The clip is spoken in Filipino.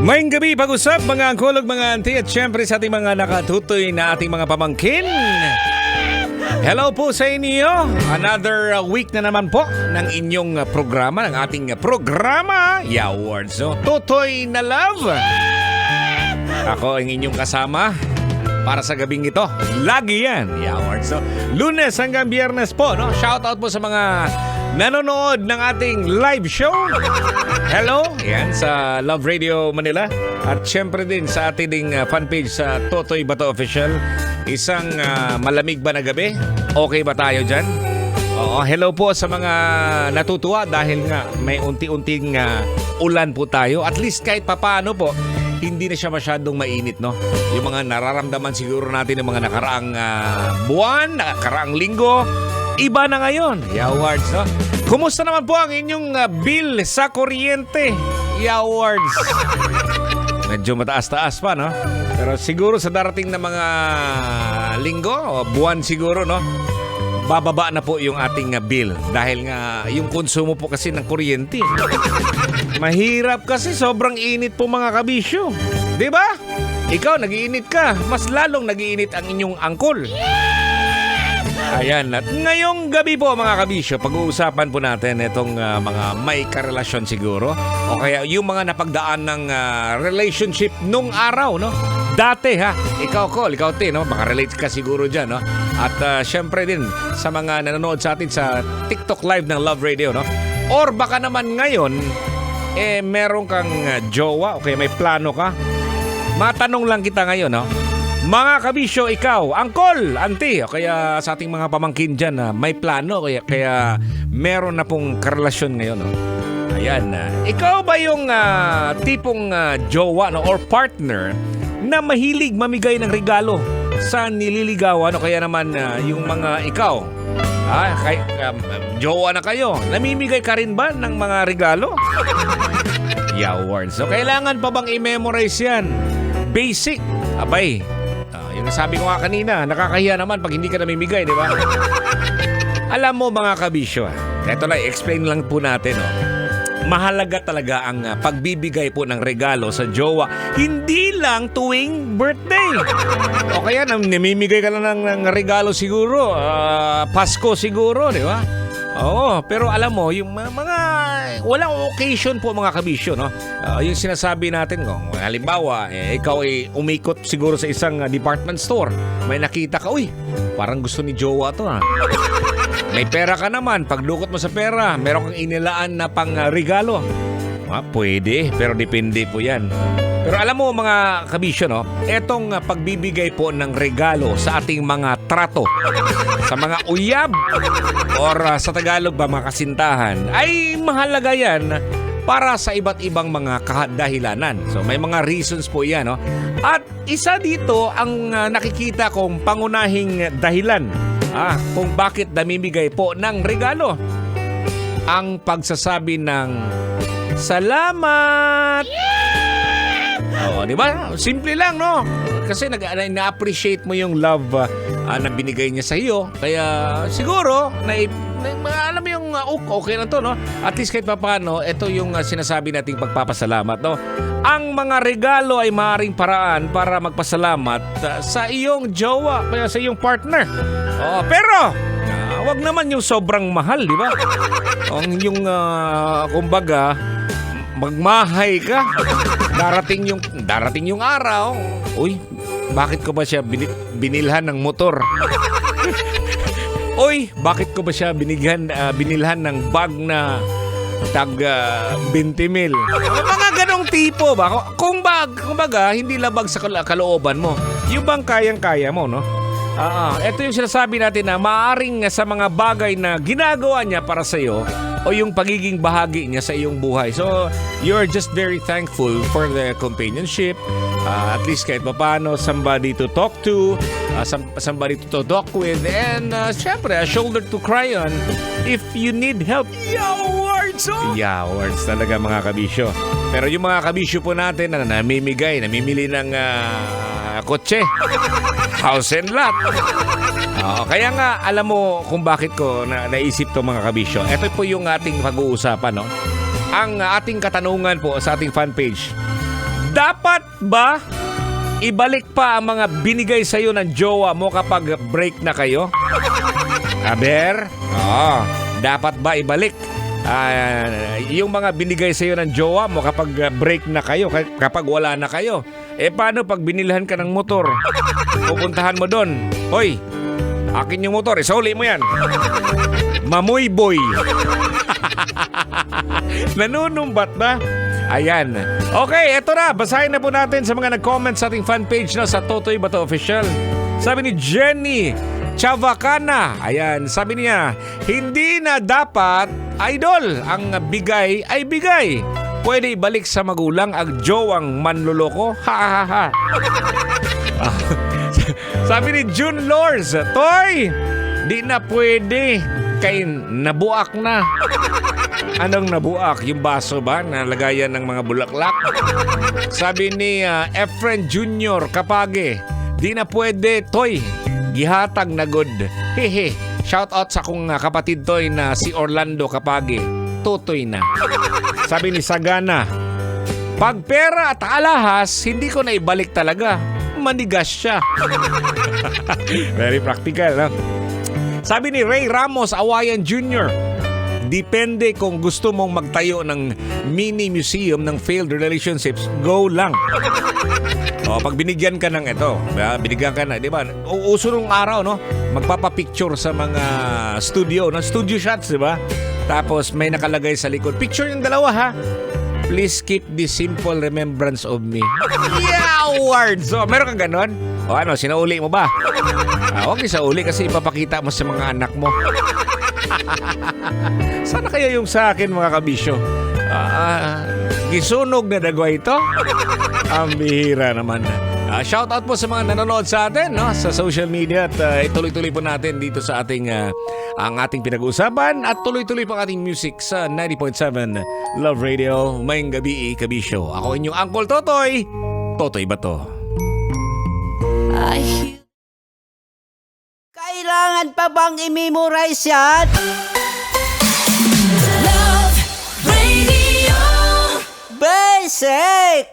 Ngayong gabi, pag-usap mga angkolog, mga auntie at syempre sa ating mga nakatutoy na ating mga pamangkin. Hello po sa inyo. Another week na naman po ng inyong programa, ng ating programa, Awards. So, Tutoy na Love. Ako ang inyong kasama para sa gabing ito. Lagi yan, Awards. So, Lunes hanggang Biyernes po, no? Shout out po sa mga nanonood ng ating live show. Hello, yan sa Love Radio Manila. At syempre din sa ating fanpage sa Totoy Bato Official. Isang malamig ba na gabi? Okay ba tayo dyan? Oo, hello po sa mga natutuwa dahil nga may unti-unting ulan po tayo. At least kahit papaano po, hindi na siya masyadong mainit, no? Yung mga nararamdaman siguro natin ng mga nakaraang buwan, nakaraang linggo, iba na ngayon. Awards, no? Kumusta naman po ang inyong bill sa kuryente? Awards. Medyo mataas-taas pa, no? Pero siguro sa darating na mga linggo o buwan siguro, no? Bababa na po yung ating bill dahil nga yung konsumo po kasi ng kuryente. Mahirap kasi sobrang init po mga kabisyo. 'Di ba? Ikaw nag-iinit ka, mas lalong nag-iinit ang inyong angkol. Ayan, at ngayong gabi po mga kabisyo, pag-uusapan po natin itong mga may karelasyon siguro o kaya yung mga napagdaan ng relationship nung araw, no? Dati ha, ikaw Col, ikaw Te, no? Baka-relate ka siguro dyan, no? At syempre din sa mga nanonood sa atin sa TikTok Live ng Love Radio, no? Or baka naman ngayon, meron kang jowa o kaya may plano ka. Matanong lang kita ngayon, no? Mga kabisyo, ikaw, angkol, auntie, o kaya sa ating mga pamangkin dyan, may plano, kaya meron na pong karelasyon ngayon, no? Ayan, ikaw ba yung tipong jowa, no, or partner na mahilig mamigay ng regalo sa nililigawan o kaya naman yung mga ikaw? Jowa na kayo, namimigay ka rin ba ng mga regalo? Awards. So, kailangan pa bang i-memorize yan? Basic. Abay, yung nasabi ko nga kanina, nakakahiya naman pag hindi ka namimigay, di ba? Alam mo mga kabisyo, eto na, explain lang po natin, no? Mahalaga talaga ang pagbibigay po ng regalo sa jowa. Hindi lang tuwing birthday. O kaya namimigay ka lang ng regalo siguro. Pasko siguro, di ba? Oo, pero alam mo, yung mga walang occasion po mga kabisyo, no? Yung sinasabi natin, halimbawa, ikaw ay umikot siguro sa isang department store. May nakita ka, uy, parang gusto ni jowa to, ha? May pera ka naman, pagdukot mo sa pera, meron kang inilaan na pang regalo. Pwede, pero depende po yan. Pero alam mo mga kabisyo, no? Etong pagbibigay po ng regalo sa ating mga trato, sa mga uyab, or sa Tagalog ba mga kasintahan, ay mahalaga yan para sa iba't ibang mga kadahilanan. So may mga reasons po yan, no? At isa dito ang nakikita kong pangunahing dahilan kung bakit namimigay po ng regalo. Ang pagsasabi ng salamat. Oo, di ba? Simple lang, no? Kasi na-appreciate mo yung love na binigay niya sa iyo. Kaya siguro, alam mo yung okay na to, no? At least kahit paano, ito yung sinasabi nating pagpapasalamat, no? Ang mga regalo ay maaaring paraan para magpasalamat sa iyong jowa, kaya sa iyong partner. Pero, wag naman yung sobrang mahal, di ba? Yung, kumbaga, magmahay ka. Darating yung araw. Uy, bakit ko ba siya binilhan ng motor? Uy, bakit ko ba siya binilhan ng bag na tag 20 mil? Mga ganong tipo ba? Kumbaga, hindi labag sa kalooban mo. Yung bang kayang-kaya mo, no? Ito yung sinasabi natin na maaaring sa mga bagay na ginagawa niya para sa iyo o yung pagiging bahagi niya sa iyong buhay. So, you're just very thankful for the companionship. At least kahit paano, somebody to talk to, somebody to talk with, and syempre, a shoulder to cry on if you need help. Awards! Awards talaga mga kabisyo. Pero yung mga kabisyo po natin na namimili ng kotse, house and lot. Kaya nga, alam mo kung bakit ko naisip to mga kabisyo. Ito po yung ating pag-uusapan, no? Ang ating katanungan po sa ating fan page. Dapat ba ibalik pa ang mga binigay sa'yo ng jowa mo kapag break na kayo? Aber? Oo. Dapat ba ibalik yung mga binigay sa'yo ng jowa mo kapag break na kayo, kapag wala na kayo? Paano pag binilhan ka ng motor? Pupuntahan mo doon. Hoy, akin yung motor, isauli mo yan. Mamoy boy. Nanunumbat ba? Ayan. Okay, eto na. Basahin na po natin sa mga nag-comment sa ating fan page na sa Totoy Bato Official. Sabi ni Jenny Chavacana. Ayan, sabi niya, hindi na dapat, idol, ang bigay ay bigay. Pwede ibalik sa magulang ang jowang manluloko. Ha ha ha. Sabi ni June Lors, Toy, di na pwede. Kay nabuak na. Anong nabuak? Yung baso ba? Nalagayan ng mga bulaklak? Sabi ni Efren Jr. Kapage, di na pwede, Toy. Gihatag na good. Hehe. Shout out sa kong kapatid Toy na si Orlando Kapage. Tutoy na. Sabi ni Sagana, pag pera at alahas, hindi ko na ibalik talaga. Manigas siya. Very practical, no? Sabi ni Ray Ramos Awayan Jr., depende kung gusto mong magtayo ng mini museum ng failed relationships, go lang. Pag binigyan ka ng ito, binigyan ka na, di ba? Uso nung araw, no? Magpapapicture sa mga studio, no? Studio shots, di ba? Tapos may nakalagay sa likod, picture yung dalawa, ha? Please keep this simple remembrance of me. Yeah, awards! So, meron kang ganon? O ano, sinauli mo ba? Huwag isauli kasi ipapakita mo sa mga anak mo. Sana kaya yung sa akin, mga kabisyo? Gisunog na dagwa ito? Ang bihira naman. Shout out po sa mga nanonood sa atin, no? Sa social media at ituloy-tuloy po natin dito sa ating ang ating pinag-uusapan at tuloy-tuloy po ang ating music sa 90.7 Love Radio. Mayang gabi, kabisyo. Ako inyong Uncle Totoy. Totoy Bato. Ay, kailangan pa bang i-memorize yan? Love Radio. Basic!